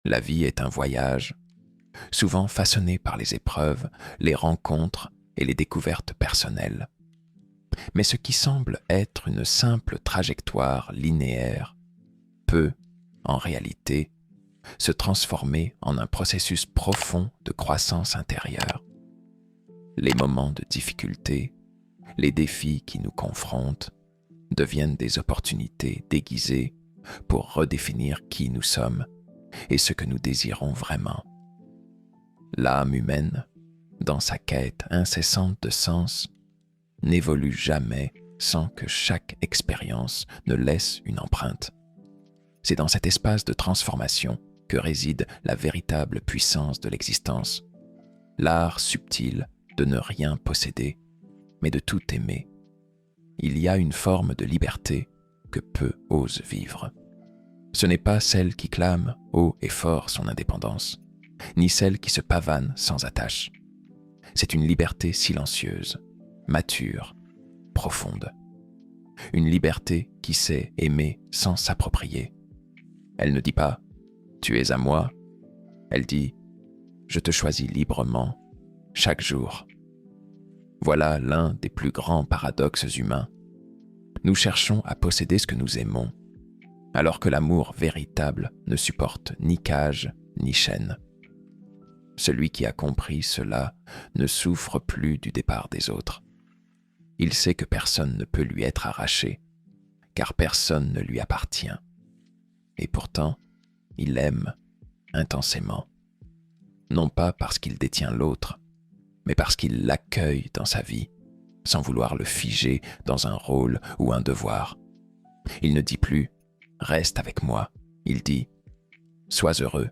La vie est un voyage, souvent façonné par les épreuves, les rencontres et les découvertes personnelles. Mais ce qui semble être une simple trajectoire linéaire peut, en réalité, se transformer en un processus profond de croissance intérieure. Les moments de difficulté, les défis qui nous confrontent, deviennent des opportunités déguisées pour redéfinir qui nous sommes et ce que nous désirons vraiment. L'âme humaine, dans sa quête incessante de sens, n'évolue jamais sans que chaque expérience ne laisse une empreinte. C'est dans cet espace de transformation que réside la véritable puissance de l'existence, l'art subtil de ne rien posséder, mais de tout aimer. Il y a une forme de liberté que peu osent vivre. Ce n'est pas celle qui clame haut et fort son indépendance, ni celle qui se pavane sans attache. C'est une liberté silencieuse, mature, profonde. Une liberté qui sait aimer sans s'approprier. Elle ne dit pas « tu es à moi », elle dit « je te choisis librement, chaque jour ». Voilà l'un des plus grands paradoxes humains. Nous cherchons à posséder ce que nous aimons, alors que l'amour véritable ne supporte ni cage ni chaîne. Celui qui a compris cela ne souffre plus du départ des autres. Il sait que personne ne peut lui être arraché, car personne ne lui appartient. Et pourtant, il aime intensément, non pas parce qu'il détient l'autre, mais parce qu'il l'accueille dans sa vie, sans vouloir le figer dans un rôle ou un devoir. Il ne dit plus « reste avec moi », il dit « sois heureux,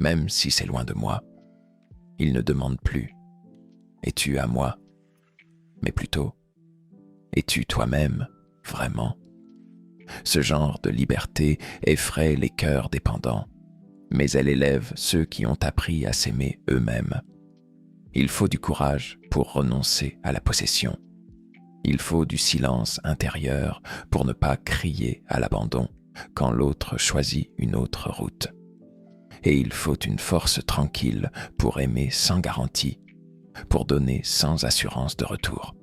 même si c'est loin de moi ». Il ne demande plus « es-tu à moi ?» mais plutôt « es-tu toi-même, vraiment ?» Ce genre de liberté effraie les cœurs dépendants, mais elle élève ceux qui ont appris à s'aimer eux-mêmes. Il faut du courage pour renoncer à la possession. Il faut du silence intérieur pour ne pas crier à l'abandon quand l'autre choisit une autre route. Et il faut une force tranquille pour aimer sans garantie, pour donner sans assurance de retour.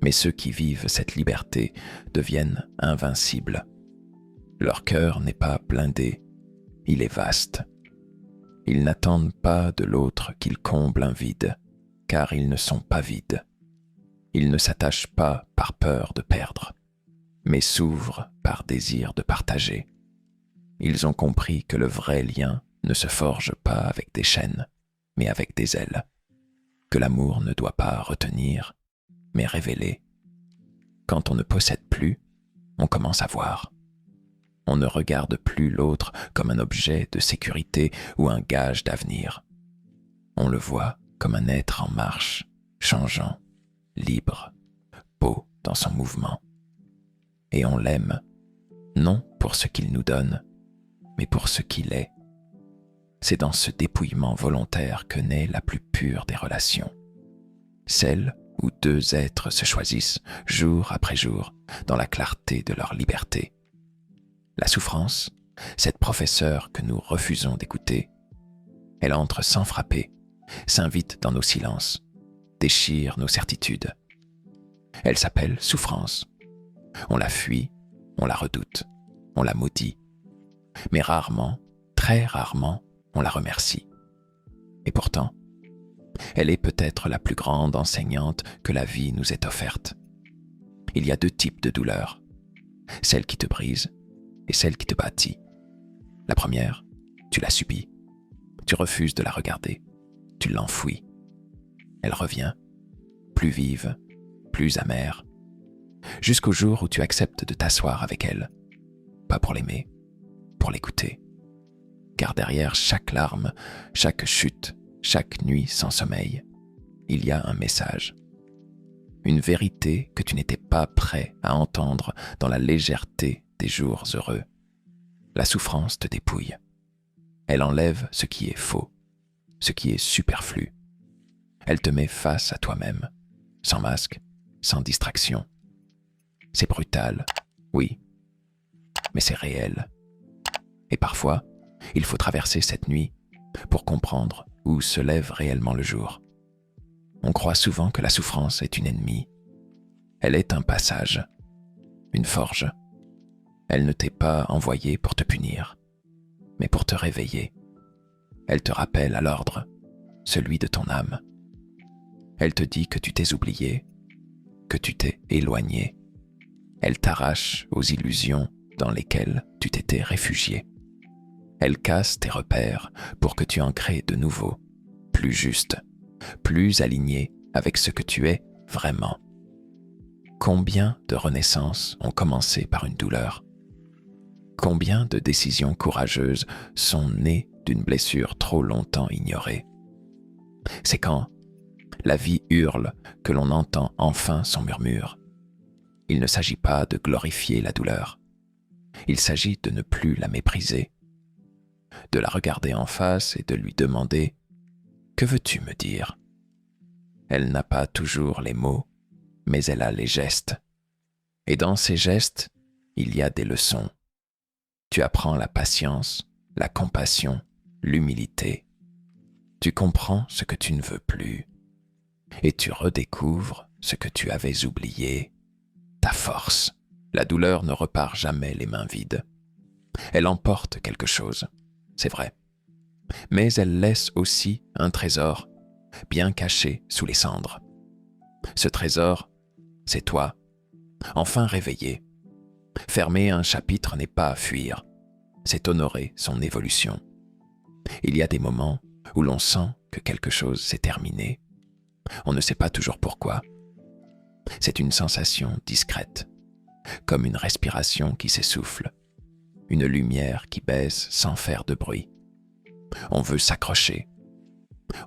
Mais ceux qui vivent cette liberté deviennent invincibles. Leur cœur n'est pas blindé, il est vaste. Ils n'attendent pas de l'autre qu'il comble un vide, car ils ne sont pas vides. Ils ne s'attachent pas par peur de perdre, mais s'ouvrent par désir de partager. Ils ont compris que le vrai lien ne se forge pas avec des chaînes, mais avec des ailes. Que l'amour ne doit pas retenir, mais révéler. Quand on ne possède plus, on commence à voir. On ne regarde plus l'autre comme un objet de sécurité ou un gage d'avenir. On le voit comme un être en marche, changeant, libre, beau dans son mouvement. Et on l'aime, non pour ce qu'il nous donne, mais pour ce qu'il est. C'est dans ce dépouillement volontaire que naît la plus pure des relations. Celle où deux êtres se choisissent jour après jour dans la clarté de leur liberté. La souffrance, cette professeure que nous refusons d'écouter, elle entre sans frapper, s'invite dans nos silences, déchire nos certitudes. Elle s'appelle souffrance. On la fuit, on la redoute, on la maudit. Mais rarement, très rarement, on la remercie. Et pourtant, elle est peut-être la plus grande enseignante que la vie nous ait offerte. Il y a deux types de douleurs, celle qui te brise et celle qui te bâtit. La première, tu la subis, tu refuses de la regarder, tu l'enfouis. Elle revient, plus vive, plus amère, jusqu'au jour où tu acceptes de t'asseoir avec elle, pas pour l'aimer, pour l'écouter. Car derrière chaque larme, chaque chute, chaque nuit sans sommeil, il y a un message. Une vérité que tu n'étais pas prêt à entendre dans la légèreté des jours heureux. La souffrance te dépouille. Elle enlève ce qui est faux, ce qui est superflu. Elle te met face à toi-même, sans masque, sans distraction. C'est brutal, oui, mais c'est réel. Et parfois, Il faut traverser cette nuit pour comprendre où se lève réellement le jour. On croit souvent que la souffrance est une ennemie. Elle est un passage, une forge. Elle ne t'est pas envoyée pour te punir, mais pour te réveiller. Elle te rappelle à l'ordre, celui de ton âme. Elle te dit que tu t'es oublié, que tu t'es éloigné. Elle t'arrache aux illusions dans lesquelles tu t'étais réfugié. Elle casse tes repères pour que tu en crées de nouveaux, plus justes, plus alignés avec ce que tu es vraiment. Combien de renaissances ont commencé par une douleur? Combien de décisions courageuses sont nées d'une blessure trop longtemps ignorée? C'est quand la vie hurle que l'on entend enfin son murmure. Il ne s'agit pas de glorifier la douleur. Il s'agit de ne plus la mépriser, de la regarder en face et de lui demander « Que veux-tu me dire ?» Elle n'a pas toujours les mots, mais elle a les gestes. Et dans ces gestes, il y a des leçons. Tu apprends la patience, la compassion, l'humilité. Tu comprends ce que tu ne veux plus. Et tu redécouvres ce que tu avais oublié, ta force. La douleur ne repart jamais les mains vides. Elle emporte quelque chose, c'est vrai. Mais elle laisse aussi un trésor, bien caché sous les cendres. Ce trésor, c'est toi, enfin réveillé. Fermer un chapitre n'est pas fuir, c'est honorer son évolution. Il y a des moments où l'on sent que quelque chose s'est terminé. On ne sait pas toujours pourquoi. C'est une sensation discrète, comme une respiration qui s'essouffle, une lumière qui baisse sans faire de bruit. On veut s'accrocher,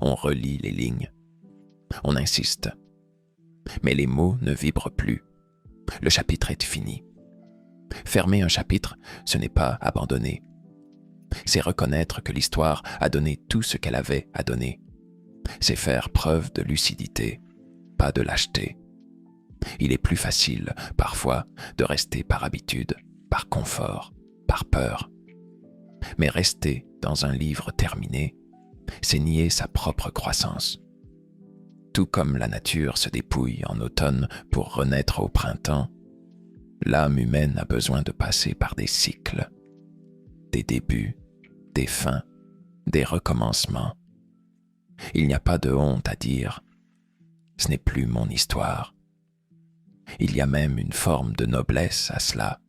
on relit les lignes, on insiste. Mais les mots ne vibrent plus. Le chapitre est fini. Fermer un chapitre, ce n'est pas abandonner. C'est reconnaître que l'histoire a donné tout ce qu'elle avait à donner. C'est faire preuve de lucidité, pas de lâcheté. Il est plus facile, parfois, de rester par habitude, par confort, par peur. Mais rester dans un livre terminé, c'est nier sa propre croissance. Tout comme la nature se dépouille en automne pour renaître au printemps, l'âme humaine a besoin de passer par des cycles, des débuts, des fins, des recommencements. Il n'y a pas de honte à dire « ce n'est plus mon histoire ». Il y a même une forme de noblesse à cela,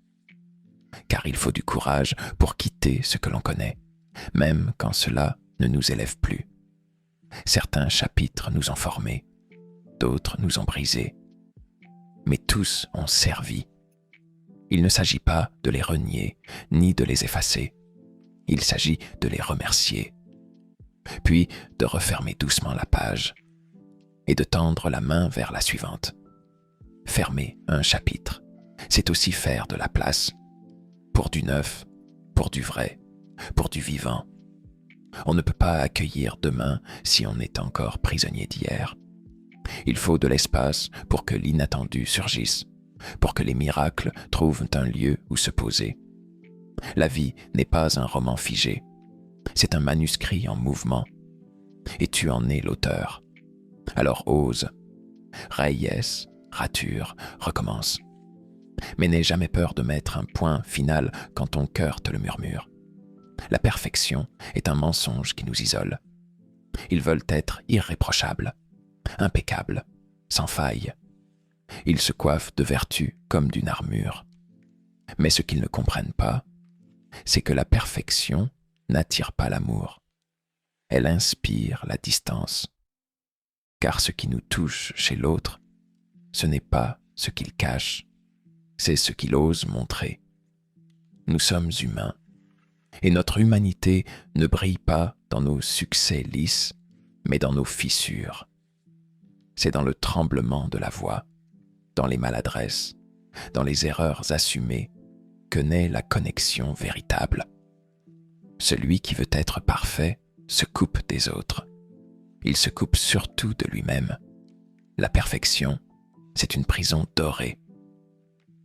car il faut du courage pour quitter ce que l'on connaît, même quand cela ne nous élève plus. Certains chapitres nous ont formés, d'autres nous ont brisés, mais tous ont servi. Il ne s'agit pas de les renier, ni de les effacer. Il s'agit de les remercier, puis de refermer doucement la page et de tendre la main vers la suivante. Fermer un chapitre, c'est aussi faire de la place pour du neuf, pour du vrai, pour du vivant. On ne peut pas accueillir demain si on est encore prisonnier d'hier. Il faut de l'espace pour que l'inattendu surgisse, pour que les miracles trouvent un lieu où se poser. La vie n'est pas un roman figé, c'est un manuscrit en mouvement, et tu en es l'auteur. Alors ose, raillesse, rature, recommence. Mais n'aie jamais peur de mettre un point final quand ton cœur te le murmure. La perfection est un mensonge qui nous isole. Ils veulent être irréprochables, impeccables, sans faille. Ils se coiffent de vertu comme d'une armure. Mais ce qu'ils ne comprennent pas, c'est que la perfection n'attire pas l'amour. Elle inspire la distance. Car ce qui nous touche chez l'autre, ce n'est pas ce qu'il cache, c'est ce qu'il ose montrer. Nous sommes humains, et notre humanité ne brille pas dans nos succès lisses, mais dans nos fissures. C'est dans le tremblement de la voix, dans les maladresses, dans les erreurs assumées, que naît la connexion véritable. Celui qui veut être parfait se coupe des autres. Il se coupe surtout de lui-même. La perfection, c'est une prison dorée.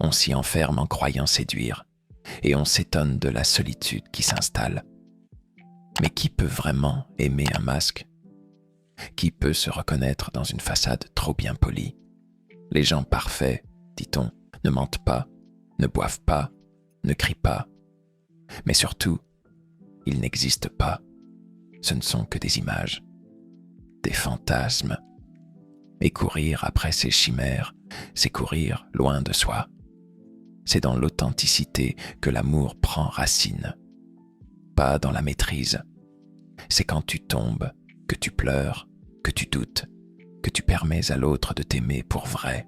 On s'y enferme en croyant séduire, et on s'étonne de la solitude qui s'installe. Mais qui peut vraiment aimer un masque? Qui peut se reconnaître dans une façade trop bien polie? Les gens parfaits, dit-on, ne mentent pas, ne boivent pas, ne crient pas. Mais surtout, ils n'existent pas. Ce ne sont que des images, des fantasmes. Et courir après ces chimères, c'est courir loin de soi. C'est dans l'authenticité que l'amour prend racine, pas dans la maîtrise. C'est quand tu tombes, que tu pleures, que tu doutes, que tu permets à l'autre de t'aimer pour vrai.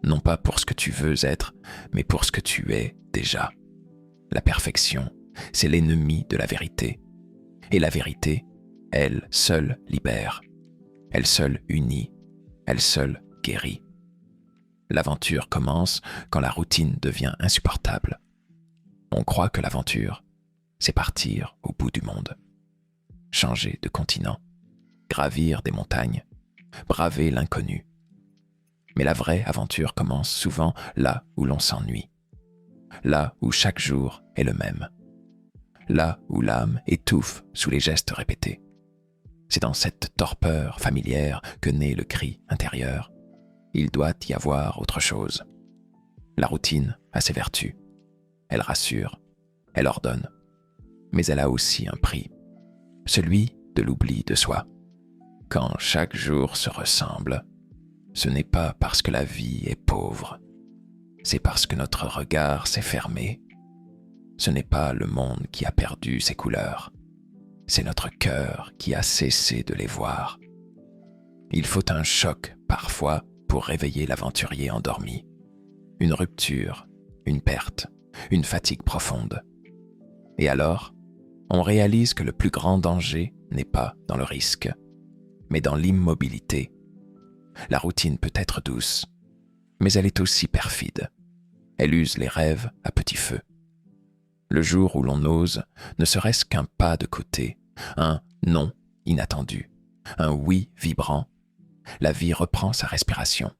Non pas pour ce que tu veux être, mais pour ce que tu es déjà. La perfection, c'est l'ennemi de la vérité. Et la vérité, elle seule libère. Elle seule unit. Elle seule guérit. L'aventure commence quand la routine devient insupportable. On croit que l'aventure, c'est partir au bout du monde. Changer de continent, gravir des montagnes, braver l'inconnu. Mais la vraie aventure commence souvent là où l'on s'ennuie. Là où chaque jour est le même. Là où l'âme étouffe sous les gestes répétés. C'est dans cette torpeur familière que naît le cri intérieur. Il doit y avoir autre chose. La routine a ses vertus. Elle rassure, elle ordonne. Mais elle a aussi un prix. Celui de l'oubli de soi. Quand chaque jour se ressemble, ce n'est pas parce que la vie est pauvre. C'est parce que notre regard s'est fermé. Ce n'est pas le monde qui a perdu ses couleurs. C'est notre cœur qui a cessé de les voir. Il faut un choc, parfois, pour réveiller l'aventurier endormi. Une rupture, une perte, une fatigue profonde. Et alors, on réalise que le plus grand danger n'est pas dans le risque, mais dans l'immobilité. La routine peut être douce, mais elle est aussi perfide. Elle use les rêves à petit feu. Le jour où l'on ose, ne serait-ce qu'un pas de côté, un non inattendu, un oui vibrant, la vie reprend sa respiration.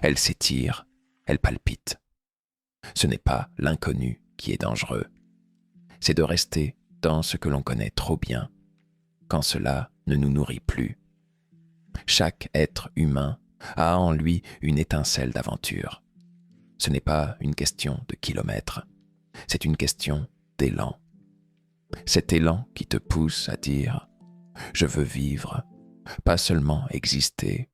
Elle s'étire, elle palpite. Ce n'est pas l'inconnu qui est dangereux. C'est de rester dans ce que l'on connaît trop bien, quand cela ne nous nourrit plus. Chaque être humain a en lui une étincelle d'aventure. Ce n'est pas une question de kilomètres, c'est une question d'élan. Cet élan qui te pousse à dire « je veux vivre », pas seulement exister,